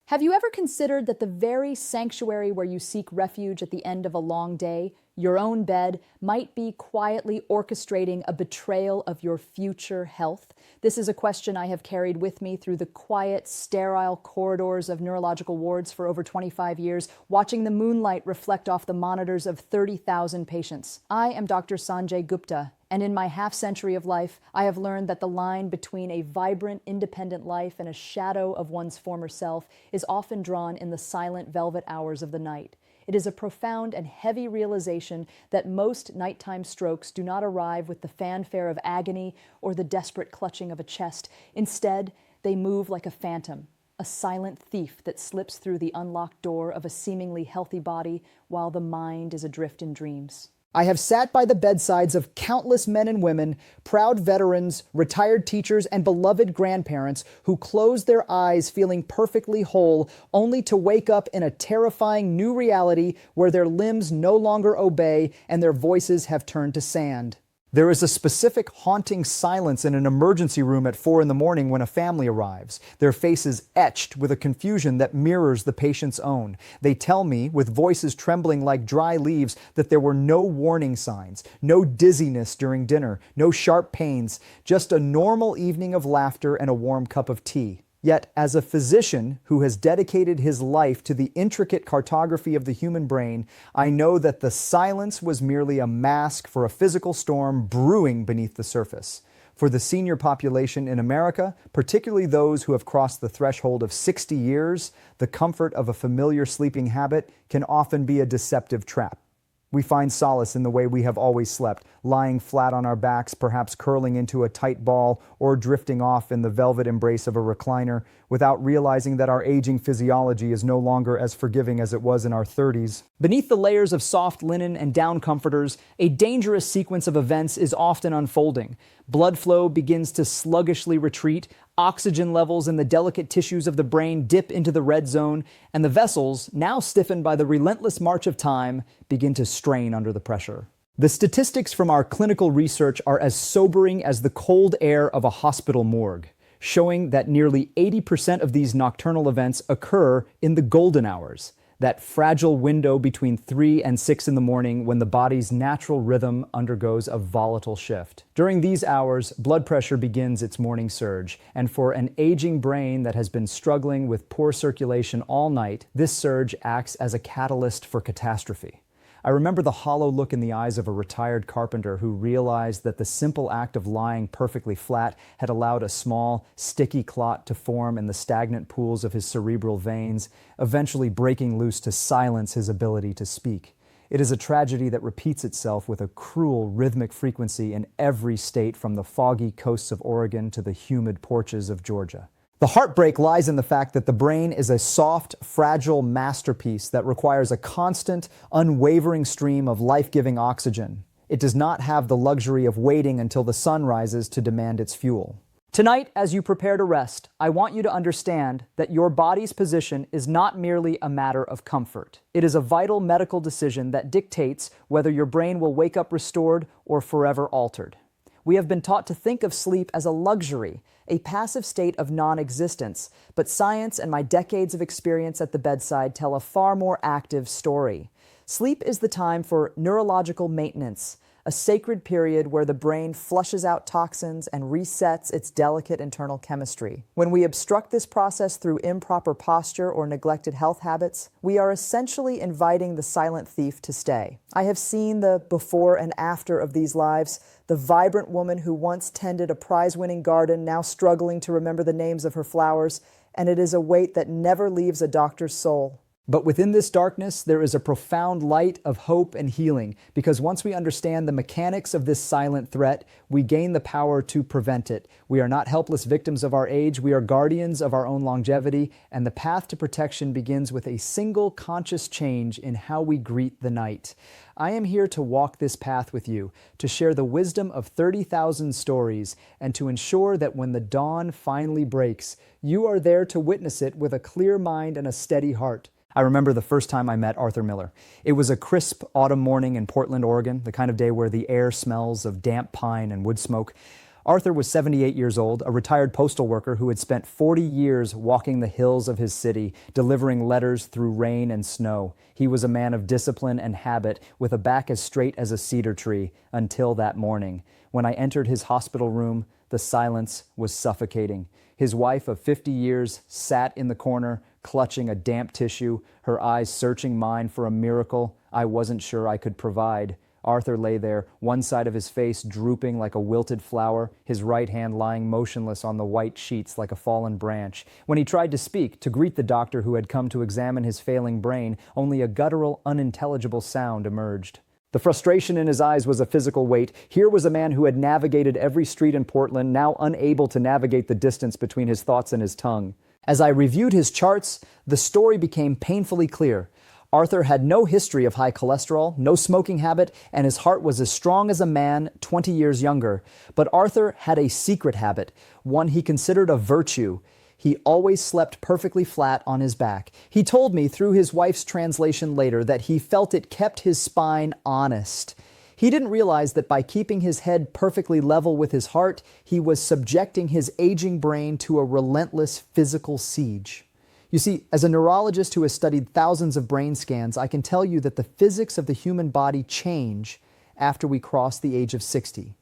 Have you ever considered that the very sanctuary where you seek refuge at the end of a long day, your own bed, might be quietly orchestrating a betrayal of your future health? This is a question I have carried with me through the quiet, sterile corridors of neurological wards for over 25 years, watching the moonlight reflect off the monitors of 30,000 patients. I am Dr. Sanjay Gupta, and in my half-century of life, I have learned that the line between a vibrant, independent life and a shadow of one's former self is often drawn in the silent velvet hours of the night. It is a profound and heavy realization that most nighttime strokes do not arrive with the fanfare of agony or the desperate clutching of a chest. Instead, they move like a phantom, a silent thief that slips through the unlocked door of a seemingly healthy body while the mind is adrift in dreams. I have sat by the bedsides of countless men and women, proud veterans, retired teachers, and beloved grandparents who close their eyes feeling perfectly whole, only to wake up in a terrifying new reality where their limbs no longer obey and their voices have turned to sand. There is a specific haunting silence in an emergency room at 4 in the morning when a family arrives, their faces etched with a confusion that mirrors the patient's own. They tell me, with voices trembling like dry leaves, that there were no warning signs, no dizziness during dinner, no sharp pains, just a normal evening of laughter and a warm cup of tea. Yet, as a physician who has dedicated his life to the intricate cartography of the human brain, I know that the silence was merely a mask for a physical storm brewing beneath the surface. For the senior population in America, particularly those who have crossed the threshold of 60 years, the comfort of a familiar sleeping habit can often be a deceptive trap. We find solace in the way we have always slept, lying flat on our backs, perhaps curling into a tight ball or drifting off in the velvet embrace of a recliner, without realizing that our aging physiology is no longer as forgiving as it was in our 30s. Beneath the layers of soft linen and down comforters, a dangerous sequence of events is often unfolding. Blood flow begins to sluggishly retreat, oxygen levels in the delicate tissues of the brain dip into the red zone, and the vessels, now stiffened by the relentless march of time, begin to strain under the pressure. The statistics from our clinical research are as sobering as the cold air of a hospital morgue, showing that nearly 80% of these nocturnal events occur in the golden hours, that fragile window between 3 and 6 in the morning when the body's natural rhythm undergoes a volatile shift. During these hours, blood pressure begins its morning surge, and for an aging brain that has been struggling with poor circulation all night, this surge acts as a catalyst for catastrophe. I remember the hollow look in the eyes of a retired carpenter who realized that the simple act of lying perfectly flat had allowed a small, sticky clot to form in the stagnant pools of his cerebral veins, eventually breaking loose to silence his ability to speak. It is a tragedy that repeats itself with a cruel rhythmic frequency in every state from the foggy coasts of Oregon to the humid porches of Georgia. The heartbreak lies in the fact that the brain is a soft, fragile masterpiece that requires a constant, unwavering stream of life-giving oxygen. It does not have the luxury of waiting until the sun rises to demand its fuel. Tonight, as you prepare to rest, I want you to understand that your body's position is not merely a matter of comfort. It is a vital medical decision that dictates whether your brain will wake up restored or forever altered. We have been taught to think of sleep as a luxury, a passive state of non-existence, but science and my decades of experience at the bedside tell a far more active story. Sleep is the time for neurological maintenance, a sacred period where the brain flushes out toxins and resets its delicate internal chemistry. When we obstruct this process through improper posture or neglected health habits, we are essentially inviting the silent thief to stay. I have seen the before and after of these lives, the vibrant woman who once tended a prize-winning garden, now struggling to remember the names of her flowers, and it is a weight that never leaves a doctor's soul. But within this darkness, there is a profound light of hope and healing, because once we understand the mechanics of this silent threat, we gain the power to prevent it. We are not helpless victims of our age, we are guardians of our own longevity, and the path to protection begins with a single conscious change in how we greet the night. I am here to walk this path with you, to share the wisdom of 30,000 stories, and to ensure that when the dawn finally breaks, you are there to witness it with a clear mind and a steady heart. I remember the first time I met Arthur Miller. It was a crisp autumn morning in Portland, Oregon, the kind of day where the air smells of damp pine and wood smoke. Arthur was 78 years old, a retired postal worker who had spent 40 years walking the hills of his city, delivering letters through rain and snow. He was a man of discipline and habit, with a back as straight as a cedar tree, until that morning. When I entered his hospital room, the silence was suffocating. His wife of 50 years sat in the corner, clutching a damp tissue, her eyes searching mine for a miracle I wasn't sure I could provide. Arthur lay there, one side of his face drooping like a wilted flower, his right hand lying motionless on the white sheets like a fallen branch. When he tried to speak, to greet the doctor who had come to examine his failing brain, only a guttural, unintelligible sound emerged. The frustration in his eyes was a physical weight. Here was a man who had navigated every street in Portland, now unable to navigate the distance between his thoughts and his tongue. As I reviewed his charts, the story became painfully clear. Arthur had no history of high cholesterol, no smoking habit, and his heart was as strong as a man 20 years younger. But Arthur had a secret habit, one he considered a virtue. He always slept perfectly flat on his back. He told me through his wife's translation later that he felt it kept his spine honest. He didn't realize that by keeping his head perfectly level with his heart, he was subjecting his aging brain to a relentless physical siege. You see, as a neurologist who has studied thousands of brain scans, I can tell you that the physics of the human body change after we cross the age of 60.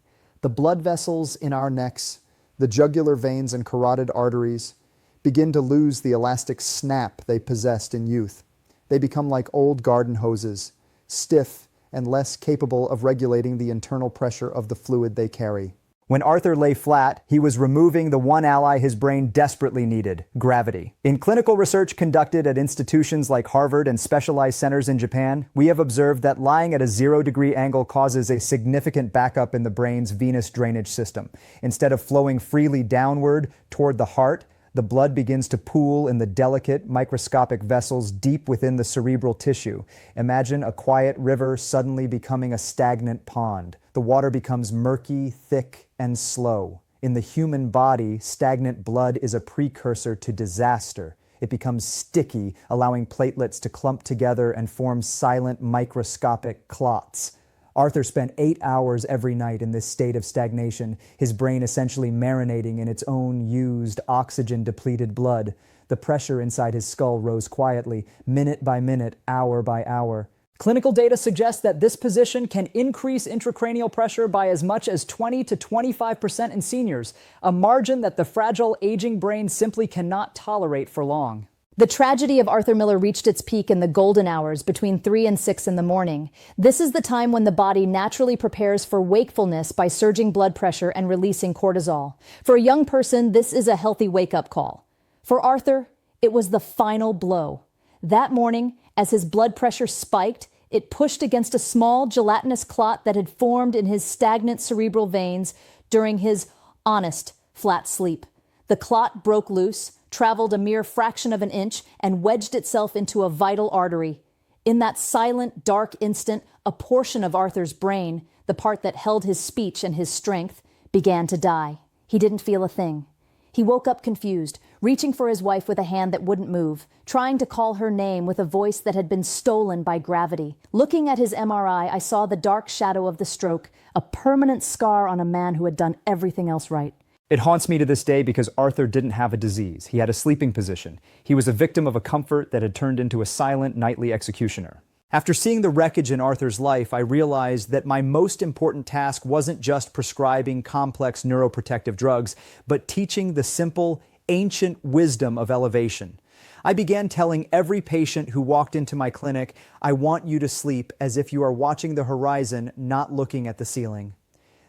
The blood vessels in our necks, the jugular veins and carotid arteries, begin to lose the elastic snap they possessed in youth. They become like old garden hoses, stiff and less capable of regulating the internal pressure of the fluid they carry. When Arthur lay flat, he was removing the one ally his brain desperately needed, gravity. In clinical research conducted at institutions like Harvard and specialized centers in Japan, we have observed that lying at a 0-degree angle causes a significant backup in the brain's venous drainage system. Instead of flowing freely downward toward the heart, the blood begins to pool in the delicate, microscopic vessels deep within the cerebral tissue. Imagine a quiet river suddenly becoming a stagnant pond. The water becomes murky, thick, and slow. In the human body, stagnant blood is a precursor to disaster. It becomes sticky, allowing platelets to clump together and form silent, microscopic clots. Arthur spent 8 hours every night in this state of stagnation, his brain essentially marinating in its own used, oxygen-depleted blood. The pressure inside his skull rose quietly, minute by minute, hour by hour. Clinical data suggests that this position can increase intracranial pressure by as much as 20 to 25% in seniors, a margin that the fragile, aging brain simply cannot tolerate for long. The tragedy of Arthur Miller reached its peak in the golden hours between 3 and 6 in the morning. This is the time when the body naturally prepares for wakefulness by surging blood pressure and releasing cortisol. For a young person, this is a healthy wake-up call. For Arthur, it was the final blow. That morning, as his blood pressure spiked, it pushed against a small gelatinous clot that had formed in his stagnant cerebral veins during his honest, flat sleep. The clot broke loose, traveled a mere fraction of an inch, and wedged itself into a vital artery. In that silent, dark instant, a portion of Arthur's brain, the part that held his speech and his strength, began to die. He didn't feel a thing. He woke up confused, reaching for his wife with a hand that wouldn't move, trying to call her name with a voice that had been stolen by gravity. Looking at his MRI, I saw the dark shadow of the stroke, a permanent scar on a man who had done everything else right. It haunts me to this day because Arthur didn't have a disease. He had a sleeping position. He was a victim of a comfort that had turned into a silent nightly executioner. After seeing the wreckage in Arthur's life, I realized that my most important task wasn't just prescribing complex neuroprotective drugs, but teaching the simple, ancient wisdom of elevation. I began telling every patient who walked into my clinic, I want you to sleep as if you are watching the horizon, not looking at the ceiling.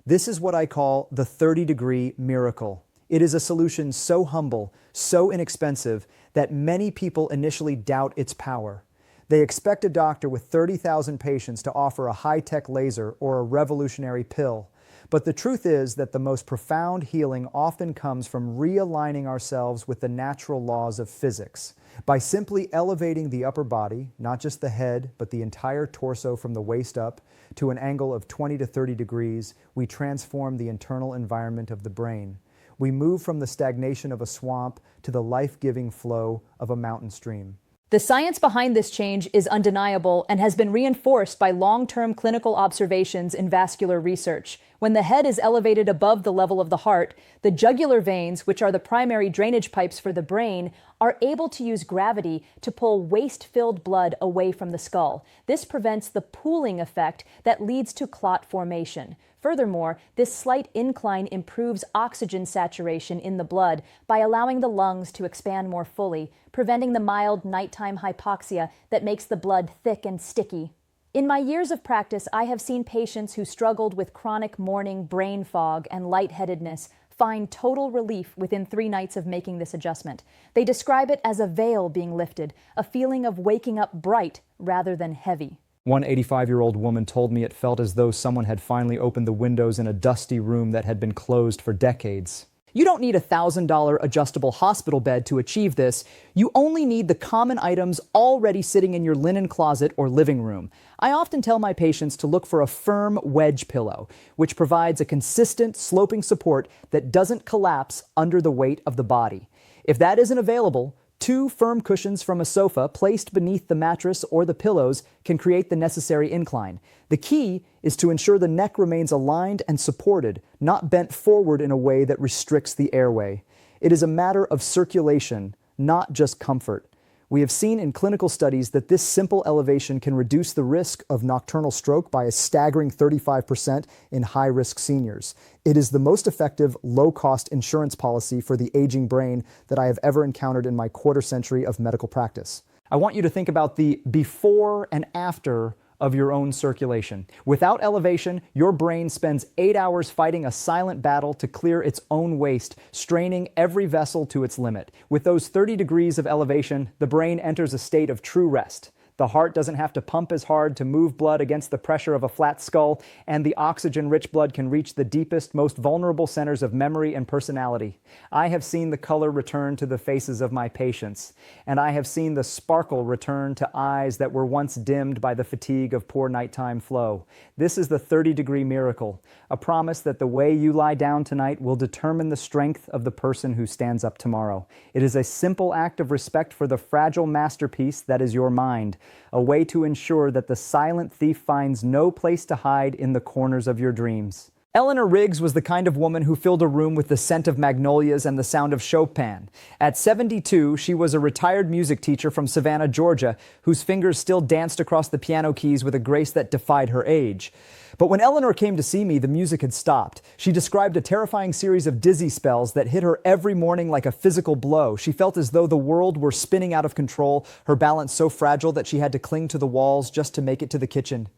This is what I call the 30-degree miracle. It is a solution so humble, so inexpensive, that many people initially doubt its power. They expect a doctor with 30,000 patients to offer a high-tech laser or a revolutionary pill. But the truth is that the most profound healing often comes from realigning ourselves with the natural laws of physics. By simply elevating the upper body, not just the head, but the entire torso from the waist up, to an angle of 20 to 30 degrees, we transform the internal environment of the brain. We move from the stagnation of a swamp to the life-giving flow of a mountain stream. The science behind this change is undeniable and has been reinforced by long-term clinical observations in vascular research. When the head is elevated above the level of the heart, the jugular veins, which are the primary drainage pipes for the brain, are able to use gravity to pull waste-filled blood away from the skull. This prevents the pooling effect that leads to clot formation. Furthermore, this slight incline improves oxygen saturation in the blood by allowing the lungs to expand more fully, preventing the mild nighttime hypoxia that makes the blood thick and sticky. In my years of practice, I have seen patients who struggled with chronic morning brain fog and lightheadedness find total relief within 3 nights of making this adjustment. They describe it as a veil being lifted, a feeling of waking up bright rather than heavy. One 85-year-old woman told me it felt as though someone had finally opened the windows in a dusty room that had been closed for decades. You don't need a $1,000 adjustable hospital bed to achieve this. You only need the common items already sitting in your linen closet or living room. I often tell my patients to look for a firm wedge pillow, which provides a consistent sloping support that doesn't collapse under the weight of the body. If that isn't available, 2 firm cushions from a sofa placed beneath the mattress or the pillows can create the necessary incline. The key is to ensure the neck remains aligned and supported, not bent forward in a way that restricts the airway. It is a matter of circulation, not just comfort. We have seen in clinical studies that this simple elevation can reduce the risk of nocturnal stroke by a staggering 35% in high-risk seniors. It is the most effective, low-cost insurance policy for the aging brain that I have ever encountered in my quarter-century of medical practice. I want you to think about the before and after of your own circulation. Without elevation, your brain spends 8 hours fighting a silent battle to clear its own waste, straining every vessel to its limit. With those 30 degrees of elevation, the brain enters a state of true rest. The heart doesn't have to pump as hard to move blood against the pressure of a flat skull, and the oxygen-rich blood can reach the deepest, most vulnerable centers of memory and personality. I have seen the color return to the faces of my patients, and I have seen the sparkle return to eyes that were once dimmed by the fatigue of poor nighttime flow. This is the 30-degree miracle, a promise that the way you lie down tonight will determine the strength of the person who stands up tomorrow. It is a simple act of respect for the fragile masterpiece that is your mind, a way to ensure that the silent thief finds no place to hide in the corners of your dreams. Eleanor Riggs was the kind of woman who filled a room with the scent of magnolias and the sound of Chopin. At 72, she was a retired music teacher from Savannah, Georgia, whose fingers still danced across the piano keys with a grace that defied her age. But when Eleanor came to see me, the music had stopped. She described a terrifying series of dizzy spells that hit her every morning like a physical blow. She felt as though the world were spinning out of control, her balance so fragile that she had to cling to the walls just to make it to the kitchen.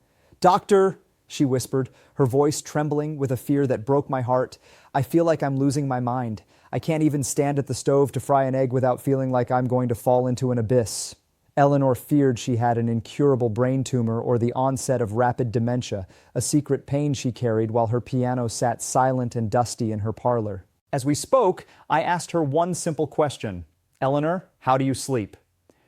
"Doctor," she whispered, her voice trembling with a fear that broke my heart, "I feel like I'm losing my mind. I can't even stand at the stove to fry an egg without feeling like I'm going to fall into an abyss." Eleanor feared she had an incurable brain tumor or the onset of rapid dementia, a secret pain she carried while her piano sat silent and dusty in her parlor. As we spoke, I asked her one simple question. "Eleanor, how do you sleep?"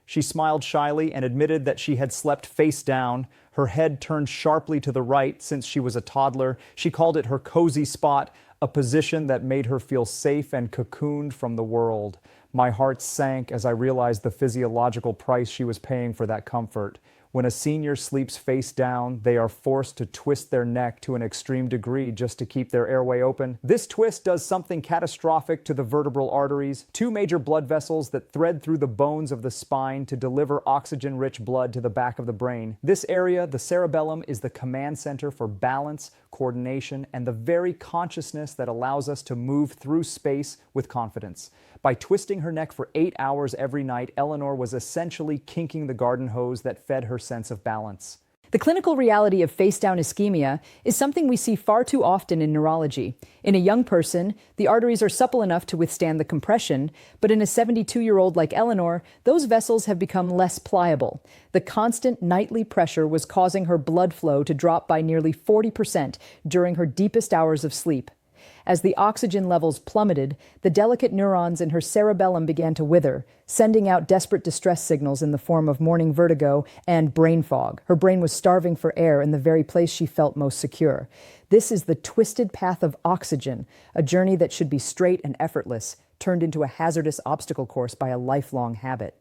She smiled shyly and admitted that she had slept face down, her head turned sharply to the right since she was a toddler. She called it her cozy spot, a position that made her feel safe and cocooned from the world. My heart sank as I realized the physiological price she was paying for that comfort. When a senior sleeps face down, they are forced to twist their neck to an extreme degree just to keep their airway open. This twist does something catastrophic to the vertebral arteries, 2 major blood vessels that thread through the bones of the spine to deliver oxygen-rich blood to the back of the brain. This area, the cerebellum, is the command center for balance, coordination, and the very consciousness that allows us to move through space with confidence. By twisting her neck for 8 hours every night, Eleanor was essentially kinking the garden hose that fed her sense of balance. The clinical reality of face-down ischemia is something we see far too often in neurology. In a young person, the arteries are supple enough to withstand the compression, but in a 72-year-old like Eleanor, those vessels have become less pliable. The constant nightly pressure was causing her blood flow to drop by nearly 40% during her deepest hours of sleep. As the oxygen levels plummeted, the delicate neurons in her cerebellum began to wither, sending out desperate distress signals in the form of morning vertigo and brain fog. Her brain was starving for air in the very place she felt most secure. This is the twisted path of oxygen, a journey that should be straight and effortless, turned into a hazardous obstacle course by a lifelong habit.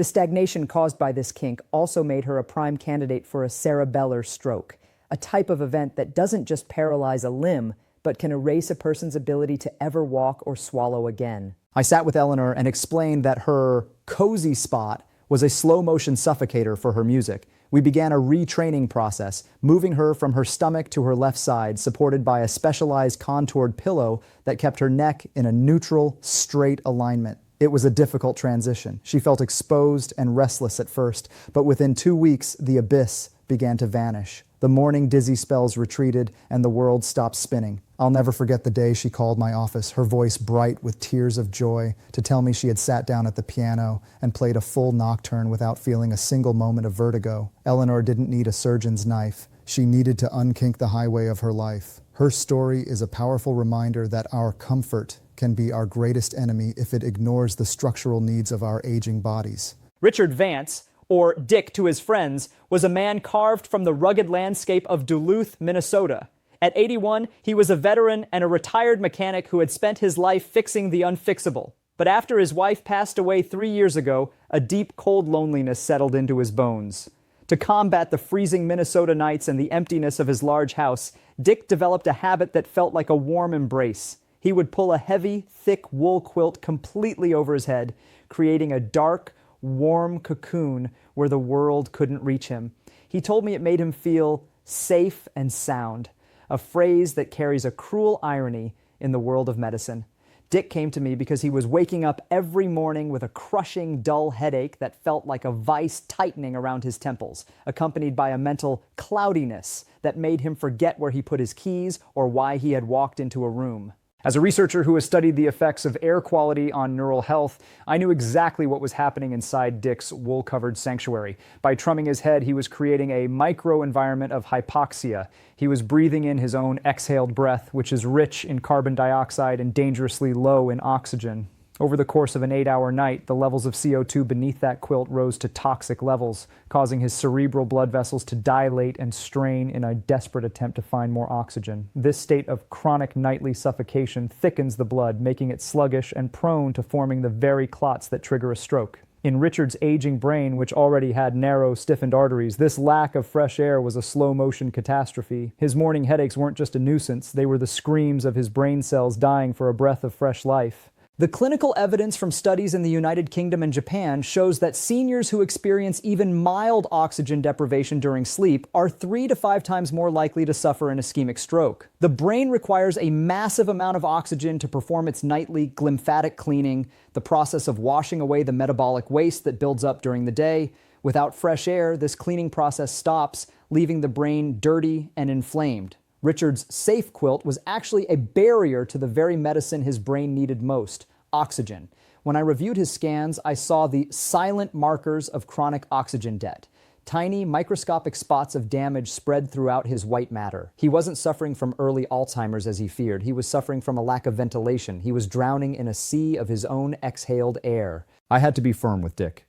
The The stagnation caused by this kink also made her a prime candidate for a cerebellar stroke, a type of event that doesn't just paralyze a limb, but can erase a person's ability to ever walk or swallow again. I sat with Eleanor and explained that her cozy spot was a slow-motion suffocator for her music. We began a retraining process, moving her from her stomach to her left side, supported by a specialized contoured pillow that kept her neck in a neutral, straight alignment. It was a difficult transition. She felt exposed and restless at first, but within 2 weeks, the abyss began to vanish. The morning dizzy spells retreated, and the world stopped spinning. I'll never forget the day she called my office, her voice bright with tears of joy, to tell me she had sat down at the piano and played a full nocturne without feeling a single moment of vertigo. Eleanor didn't need a surgeon's knife. She needed to unkink the highway of her life. Her story is a powerful reminder that our comfort can be our greatest enemy if it ignores the structural needs of our aging bodies. Richard Vance, or Dick to his friends, was a man carved from the rugged landscape of Duluth, Minnesota. At 81, he was a veteran and a retired mechanic who had spent his life fixing the unfixable. But after his wife passed away 3 years ago, a deep, cold loneliness settled into his bones. To combat the freezing Minnesota nights and the emptiness of his large house, Dick developed a habit that felt like a warm embrace. He would pull a heavy, thick wool quilt completely over his head, creating a dark, warm cocoon where the world couldn't reach him. He told me it made him feel safe and sound, a phrase that carries a cruel irony in the world of medicine. Dick came to me because he was waking up every morning with a crushing, dull headache that felt like a vice tightening around his temples, accompanied by a mental cloudiness that made him forget where he put his keys or why he had walked into a room. As a researcher who has studied the effects of air quality on neural health, I knew exactly what was happening inside Dick's wool-covered sanctuary. By trumming his head, he was creating a micro-environment of hypoxia. He was breathing in his own exhaled breath, which is rich in carbon dioxide and dangerously low in oxygen. Over the course of an 8-hour night, the levels of CO2 beneath that quilt rose to toxic levels, causing his cerebral blood vessels to dilate and strain in a desperate attempt to find more oxygen. This state of chronic nightly suffocation thickens the blood, making it sluggish and prone to forming the very clots that trigger a stroke. In Richard's aging brain, which already had narrow, stiffened arteries, this lack of fresh air was a slow-motion catastrophe. His morning headaches weren't just a nuisance, they were the screams of his brain cells dying for a breath of fresh life. The clinical evidence from studies in the United Kingdom and Japan shows that seniors who experience even mild oxygen deprivation during sleep are 3 to 5 times more likely to suffer an ischemic stroke. The brain requires a massive amount of oxygen to perform its nightly glymphatic cleaning, the process of washing away the metabolic waste that builds up during the day. Without fresh air, this cleaning process stops, leaving the brain dirty and inflamed. Richard's safe quilt was actually a barrier to the very medicine his brain needed most: oxygen. When I reviewed his scans, I saw the silent markers of chronic oxygen debt. Tiny, microscopic spots of damage spread throughout his white matter. He wasn't suffering from early Alzheimer's as he feared. He was suffering from a lack of ventilation. He was drowning in a sea of his own exhaled air. I had to be firm with Dick.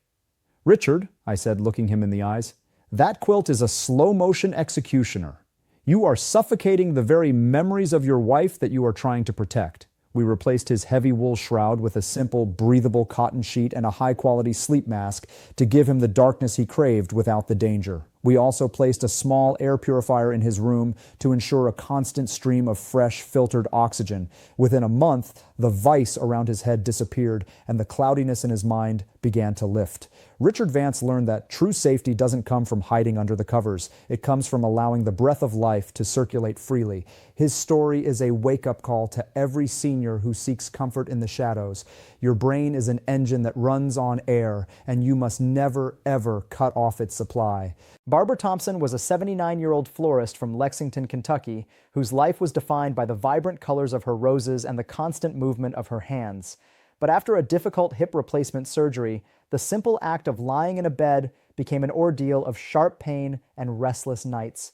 "Richard," I said, looking him in the eyes, "that quilt is a slow-motion executioner. You are suffocating the very memories of your wife that you are trying to protect." We replaced his heavy wool shroud with a simple, breathable cotton sheet and a high-quality sleep mask to give him the darkness he craved without the danger. We also placed a small air purifier in his room to ensure a constant stream of fresh, filtered oxygen. Within a month, the vice around his head disappeared and the cloudiness in his mind began to lift. Richard Vance learned that true safety doesn't come from hiding under the covers. It comes from allowing the breath of life to circulate freely. His story is a wake-up call to every senior who seeks comfort in the shadows. Your brain is an engine that runs on air, and you must never, ever cut off its supply. Barbara Thompson was a 79-year-old florist from Lexington, Kentucky, whose life was defined by the vibrant colors of her roses and the constant movement of her hands. But after a difficult hip replacement surgery, the simple act of lying in a bed became an ordeal of sharp pain and restless nights.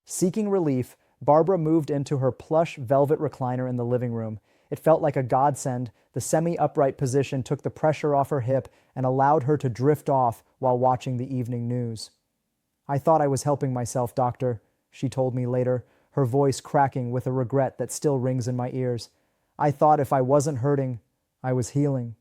Seeking relief, Barbara moved into her plush velvet recliner in the living room. It felt like a godsend. The semi-upright position took the pressure off her hip and allowed her to drift off while watching the evening news. "I thought I was helping myself, doctor," she told me later, her voice cracking with a regret that still rings in my ears. "I thought if I wasn't hurting, I was healing."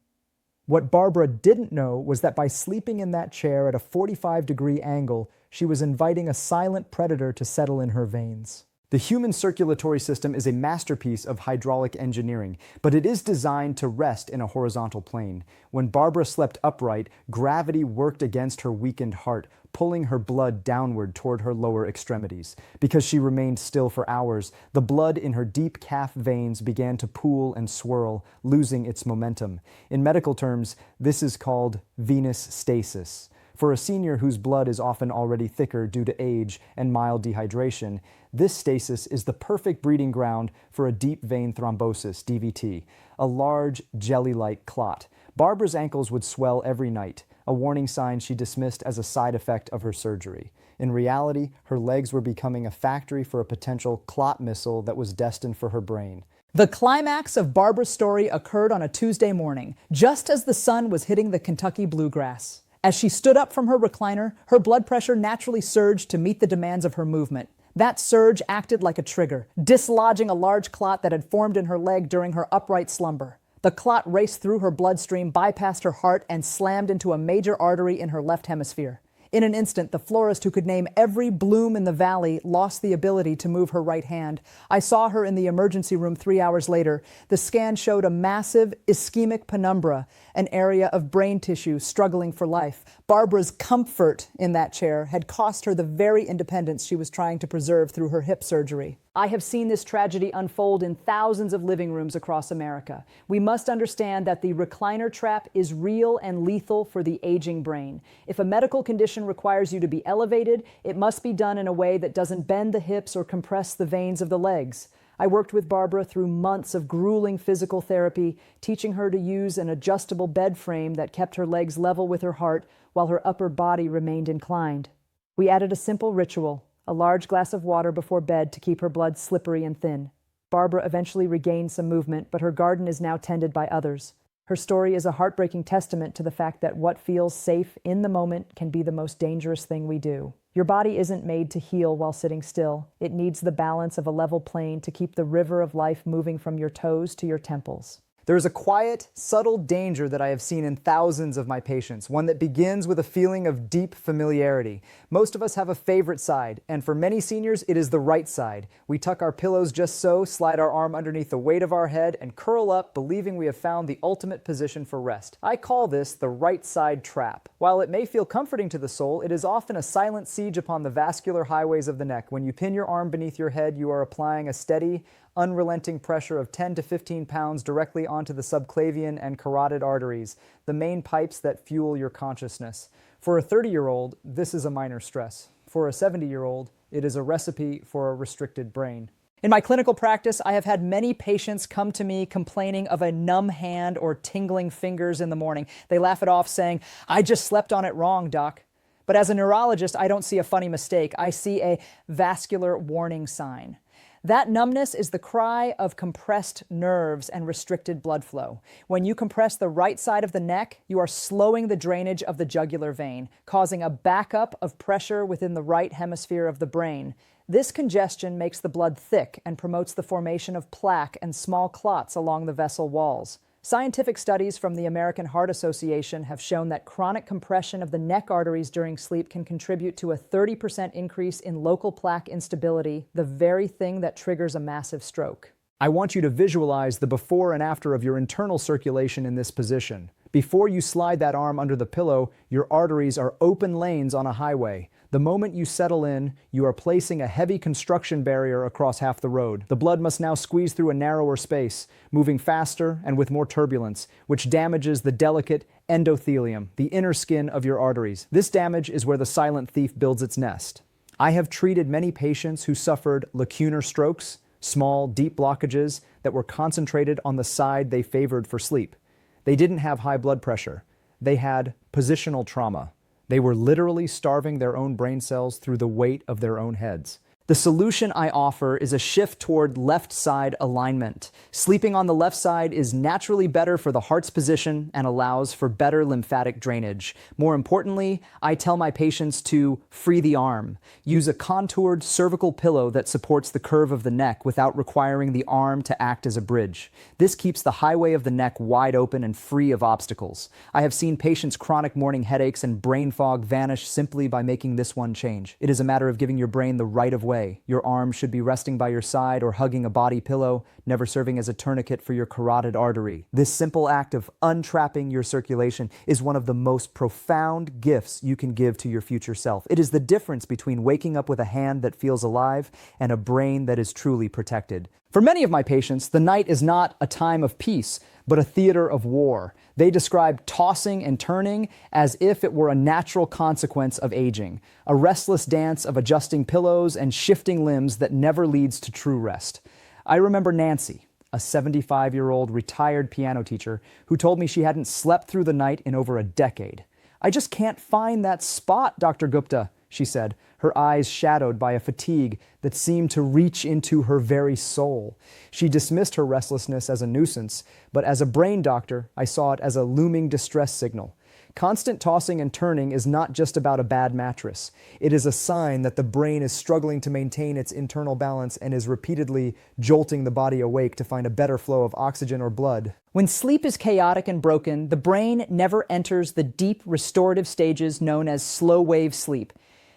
What Barbara didn't know was that by sleeping in that chair at a 45-degree angle, she was inviting a silent predator to settle in her veins. The human circulatory system is a masterpiece of hydraulic engineering, but it is designed to rest in a horizontal plane. When Barbara slept upright, gravity worked against her weakened heart, pulling her blood downward toward her lower extremities. Because she remained still for hours, the blood in her deep calf veins began to pool and swirl, losing its momentum. In medical terms, this is called venous stasis. For a senior whose blood is often already thicker due to age and mild dehydration, this stasis is the perfect breeding ground for a deep vein thrombosis, DVT, a large, jelly-like clot. Barbara's ankles would swell every night, a warning sign she dismissed as a side effect of her surgery. In reality, her legs were becoming a factory for a potential clot missile that was destined for her brain. The climax of Barbara's story occurred on a Tuesday morning, just as the sun was hitting the Kentucky bluegrass. As she stood up from her recliner, her blood pressure naturally surged to meet the demands of her movement. That surge acted like a trigger, dislodging a large clot that had formed in her leg during her upright slumber. The clot raced through her bloodstream, bypassed her heart, and slammed into a major artery in her left hemisphere. In an instant, the florist who could name every bloom in the valley lost the ability to move her right hand. I saw her in the emergency room 3 hours later. The scan showed a massive ischemic penumbra, an area of brain tissue struggling for life. Barbara's comfort in that chair had cost her the very independence she was trying to preserve through her hip surgery. I have seen this tragedy unfold in thousands of living rooms across America. We must understand that the recliner trap is real and lethal for the aging brain. If a medical condition requires you to be elevated, it must be done in a way that doesn't bend the hips or compress the veins of the legs. I worked with Barbara through months of grueling physical therapy, teaching her to use an adjustable bed frame that kept her legs level with her heart while her upper body remained inclined. We added a simple ritual: a large glass of water before bed to keep her blood slippery and thin. Barbara eventually regained some movement, but her garden is now tended by others. Her story is a heartbreaking testament to the fact that what feels safe in the moment can be the most dangerous thing we do. Your body isn't made to heal while sitting still. It needs the balance of a level plane to keep the river of life moving from your toes to your temples. There is a quiet, subtle danger that I have seen in thousands of my patients, one that begins with a feeling of deep familiarity. Most of us have a favorite side, and for many seniors, it is the right side. We tuck our pillows just so, slide our arm underneath the weight of our head, and curl up, believing we have found the ultimate position for rest. I call this the right side trap. While it may feel comforting to the soul, it is often a silent siege upon the vascular highways of the neck. When you pin your arm beneath your head, you are applying a steady, unrelenting pressure of 10 to 15 pounds directly onto the subclavian and carotid arteries, the main pipes that fuel your consciousness. For a 30-year-old, this is a minor stress. For a 70-year-old, it is a recipe for a restricted brain. In my clinical practice, I have had many patients come to me complaining of a numb hand or tingling fingers in the morning. They laugh it off saying, "I just slept on it wrong, doc." But as a neurologist, I don't see a funny mistake. I see a vascular warning sign. That numbness is the cry of compressed nerves and restricted blood flow. When you compress the right side of the neck, you are slowing the drainage of the jugular vein, causing a backup of pressure within the right hemisphere of the brain. This congestion makes the blood thick and promotes the formation of plaque and small clots along the vessel walls. Scientific studies from the American Heart Association have shown that chronic compression of the neck arteries during sleep can contribute to a 30% increase in local plaque instability, the very thing that triggers a massive stroke. I want you to visualize the before and after of your internal circulation in this position. Before you slide that arm under the pillow, your arteries are open lanes on a highway. The moment you settle in, you are placing a heavy construction barrier across half the road. The blood must now squeeze through a narrower space, moving faster and with more turbulence, which damages the delicate endothelium, the inner skin of your arteries. This damage is where the silent thief builds its nest. I have treated many patients who suffered lacunar strokes, small, deep blockages that were concentrated on the side they favored for sleep. They didn't have high blood pressure. They had positional trauma. They were literally starving their own brain cells through the weight of their own heads. The solution I offer is a shift toward left side alignment. Sleeping on the left side is naturally better for the heart's position and allows for better lymphatic drainage. More importantly, I tell my patients to free the arm. Use a contoured cervical pillow that supports the curve of the neck without requiring the arm to act as a bridge. This keeps the highway of the neck wide open and free of obstacles. I have seen patients' chronic morning headaches and brain fog vanish simply by making this one change. It is a matter of giving your brain the right of way. Your arm should be resting by your side or hugging a body pillow, never serving as a tourniquet for your carotid artery. This simple act of untrapping your circulation is one of the most profound gifts you can give to your future self. It is the difference between waking up with a hand that feels alive and a brain that is truly protected. For many of my patients, the night is not a time of peace, but a theater of war. They describe tossing and turning as if it were a natural consequence of aging, a restless dance of adjusting pillows and shifting limbs that never leads to true rest. I remember Nancy, a 75-year-old retired piano teacher who told me she hadn't slept through the night in over a decade. "I just can't find that spot, Dr. Gupta," she said, her eyes shadowed by a fatigue that seemed to reach into her very soul. She dismissed her restlessness as a nuisance, but as a brain doctor, I saw it as a looming distress signal. Constant tossing and turning is not just about a bad mattress. It is a sign that the brain is struggling to maintain its internal balance and is repeatedly jolting the body awake to find a better flow of oxygen or blood. When sleep is chaotic and broken, the brain never enters the deep restorative stages known as slow-wave sleep.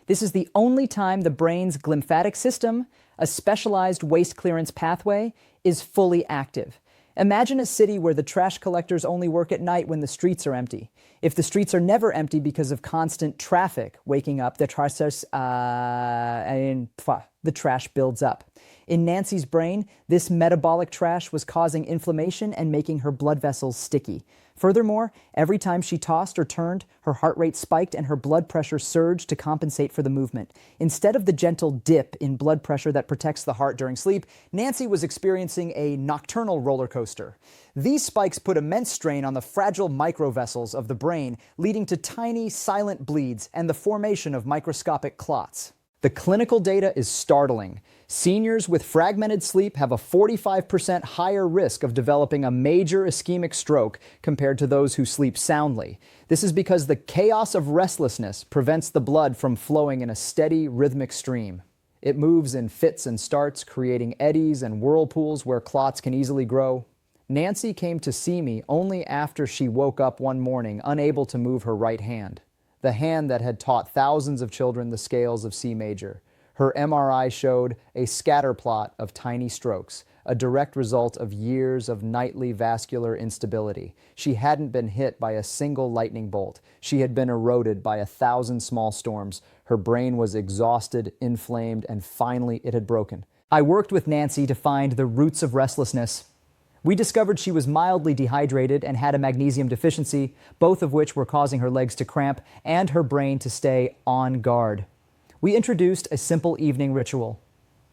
This is the only time the brain's glymphatic system, a specialized waste clearance pathway, is fully active. Imagine a city where the trash collectors only work at night when the streets are empty. If the streets are never empty because of constant traffic waking up, the trash builds up. In Nancy's brain, this metabolic trash was causing inflammation and making her blood vessels sticky. Furthermore, every time she tossed or turned, her heart rate spiked and her blood pressure surged to compensate for the movement. Instead of the gentle dip in blood pressure that protects the heart during sleep, Nancy was experiencing a nocturnal roller coaster. These spikes put immense strain on the fragile microvessels of the brain, leading to tiny, silent bleeds and the formation of microscopic clots. The clinical data is startling. Seniors with fragmented sleep have a 45% higher risk of developing a major ischemic stroke compared to those who sleep soundly. This is because the chaos of restlessness prevents the blood from flowing in a steady, rhythmic stream. It moves in fits and starts, creating eddies and whirlpools where clots can easily grow. Nancy came to see me only after she woke up one morning, unable to move her right hand, the hand that had taught thousands of children the scales of C major. Her MRI showed a scatter plot of tiny strokes, a direct result of years of nightly vascular instability. She hadn't been hit by a single lightning bolt. She had been eroded by 1,000 small storms. Her brain was exhausted, inflamed, and finally it had broken. I worked with Nancy to find the roots of restlessness. We discovered she was mildly dehydrated and had a magnesium deficiency, both of which were causing her legs to cramp and her brain to stay on guard. We introduced a simple evening ritual: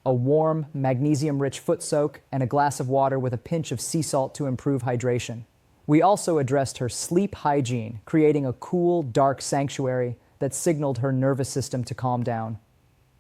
a warm, magnesium-rich foot soak and a glass of water with a pinch of sea salt to improve hydration. We also addressed her sleep hygiene, creating a cool, dark sanctuary that signaled her nervous system to calm down.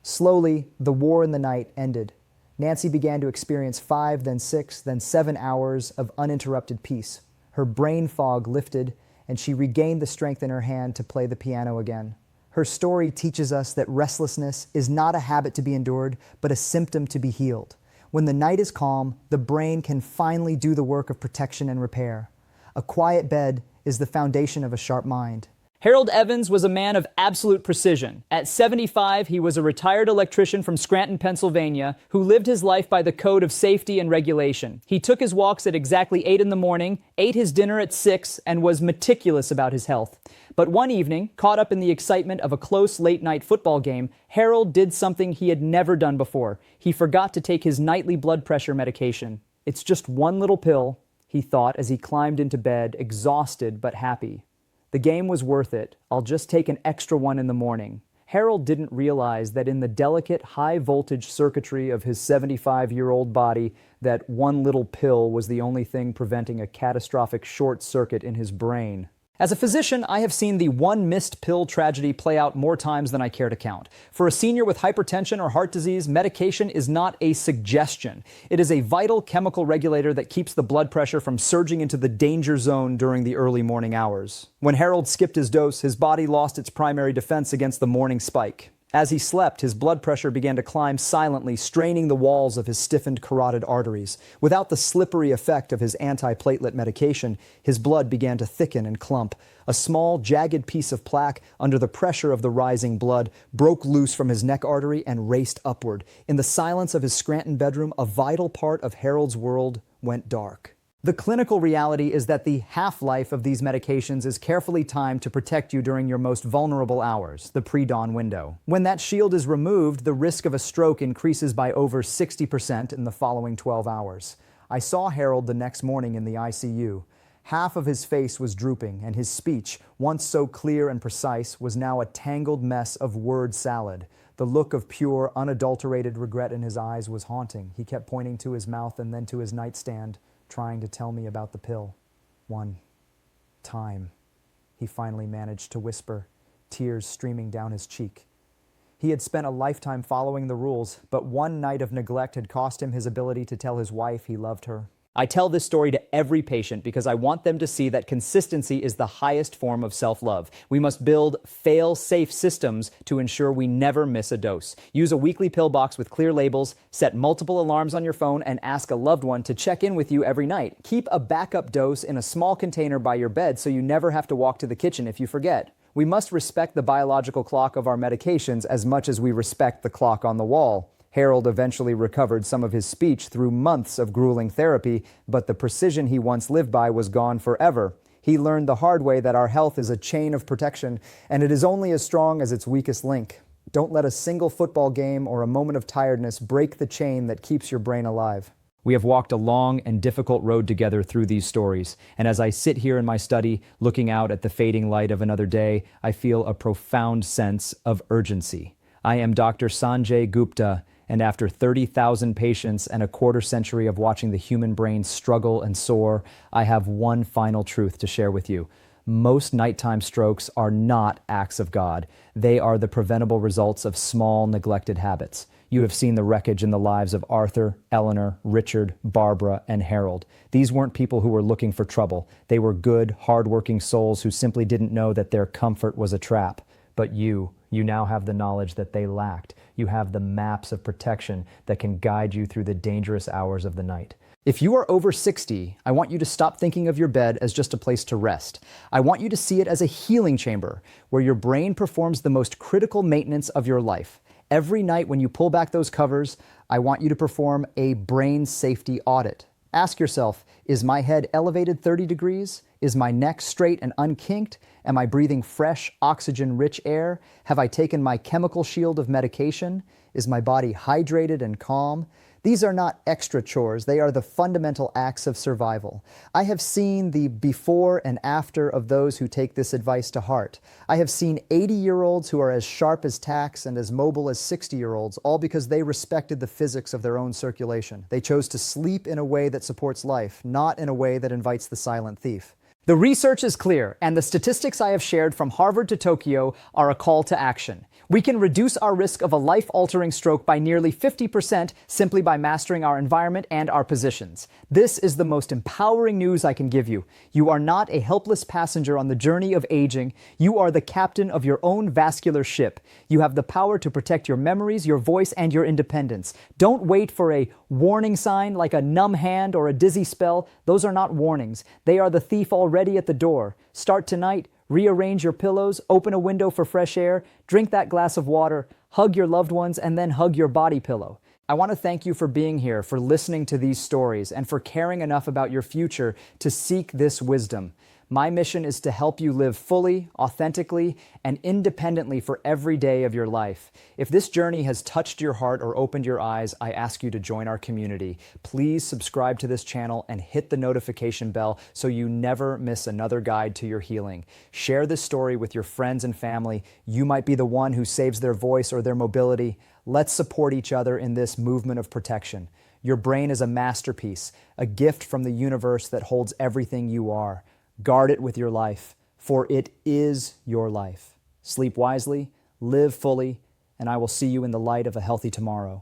Slowly, the war in the night ended. Nancy began to experience 5, then 6, then 7 hours of uninterrupted peace. Her brain fog lifted, and she regained the strength in her hand to play the piano again. Her story teaches us that restlessness is not a habit to be endured, but a symptom to be healed. When the night is calm, the brain can finally do the work of protection and repair. A quiet bed is the foundation of a sharp mind. Harold Evans was a man of absolute precision. At 75, he was a retired electrician from Scranton, Pennsylvania, who lived his life by the code of safety and regulation. He took his walks at exactly 8 in the morning, ate his dinner at 6, and was meticulous about his health. But one evening, caught up in the excitement of a close late-night football game, Harold did something he had never done before. He forgot to take his nightly blood pressure medication. "It's just one little pill," he thought as he climbed into bed, exhausted but happy. "The game was worth it. I'll just take an extra one in the morning." Harold didn't realize that in the delicate, high-voltage circuitry of his 75-year-old body, that one little pill was the only thing preventing a catastrophic short circuit in his brain. As a physician, I have seen the one missed pill tragedy play out more times than I care to count. For a senior with hypertension or heart disease, medication is not a suggestion. It is a vital chemical regulator that keeps the blood pressure from surging into the danger zone during the early morning hours. When Harold skipped his dose, his body lost its primary defense against the morning spike. As he slept, his blood pressure began to climb silently, straining the walls of his stiffened carotid arteries. Without the slippery effect of his antiplatelet medication, his blood began to thicken and clump. A small, jagged piece of plaque, under the pressure of the rising blood, broke loose from his neck artery and raced upward. In the silence of his Scranton bedroom, a vital part of Harold's world went dark. The clinical reality is that the half-life of these medications is carefully timed to protect you during your most vulnerable hours, the pre-dawn window. When that shield is removed, the risk of a stroke increases by over 60% in the following 12 hours. I saw Harold the next morning in the ICU. Half of his face was drooping, and his speech, once so clear and precise, was now a tangled mess of word salad. The look of pure, unadulterated regret in his eyes was haunting. He kept pointing to his mouth and then to his nightstand, trying to tell me about the pill. One time, he finally managed to whisper, tears streaming down his cheek. He had spent a lifetime following the rules, but one night of neglect had cost him his ability to tell his wife he loved her. I tell this story to every patient because I want them to see that consistency is the highest form of self-love. We must build fail-safe systems to ensure we never miss a dose. Use a weekly pill box with clear labels, set multiple alarms on your phone, and ask a loved one to check in with you every night. Keep a backup dose in a small container by your bed so you never have to walk to the kitchen if you forget. We must respect the biological clock of our medications as much as we respect the clock on the wall. Harold eventually recovered some of his speech through months of grueling therapy, but the precision he once lived by was gone forever. He learned the hard way that our health is a chain of protection, and it is only as strong as its weakest link. Don't let a single football game or a moment of tiredness break the chain that keeps your brain alive. We have walked a long and difficult road together through these stories, and as I sit here in my study, looking out at the fading light of another day, I feel a profound sense of urgency. I am Dr. Sanjay Gupta, and after 30,000 patients and a quarter century of watching the human brain struggle and soar, I have one final truth to share with you. Most nighttime strokes are not acts of God. They are the preventable results of small, neglected habits. You have seen the wreckage in the lives of Arthur, Eleanor, Richard, Barbara, and Harold. These weren't people who were looking for trouble. They were good, hardworking souls who simply didn't know that their comfort was a trap. But you now have the knowledge that they lacked. You have the maps of protection that can guide you through the dangerous hours of the night. If you are over 60, I want you to stop thinking of your bed as just a place to rest. I want you to see it as a healing chamber where your brain performs the most critical maintenance of your life. Every night when you pull back those covers, I want you to perform a brain safety audit. Ask yourself, is my head elevated 30 degrees? Is my neck straight and unkinked? Am I breathing fresh, oxygen-rich air? Have I taken my chemical shield of medication? Is my body hydrated and calm? These are not extra chores. They are the fundamental acts of survival. I have seen the before and after of those who take this advice to heart. I have seen 80-year-olds who are as sharp as tacks and as mobile as 60-year-olds, all because they respected the physics of their own circulation. They chose to sleep in a way that supports life, not in a way that invites the silent thief. The research is clear, and the statistics I have shared from Harvard to Tokyo are a call to action. We can reduce our risk of a life-altering stroke by nearly 50% simply by mastering our environment and our positions. This is the most empowering news I can give you. You are not a helpless passenger on the journey of aging. You are the captain of your own vascular ship. You have the power to protect your memories, your voice, and your independence. Don't wait for a warning sign like a numb hand or a dizzy spell. Those are not warnings. They are the thief already at the door. Start tonight. Rearrange your pillows, open a window for fresh air, drink that glass of water, hug your loved ones, and then hug your body pillow. I want to thank you for being here, for listening to these stories, and for caring enough about your future to seek this wisdom. My mission is to help you live fully, authentically, and independently for every day of your life. If this journey has touched your heart or opened your eyes, I ask you to join our community. Please subscribe to this channel and hit the notification bell so you never miss another guide to your healing. Share this story with your friends and family. You might be the one who saves their voice or their mobility. Let's support each other in this movement of protection. Your brain is a masterpiece, a gift from the universe that holds everything you are. Guard it with your life. for it is your life. Sleep wisely, live fully, and I will see you in the light of a healthy tomorrow.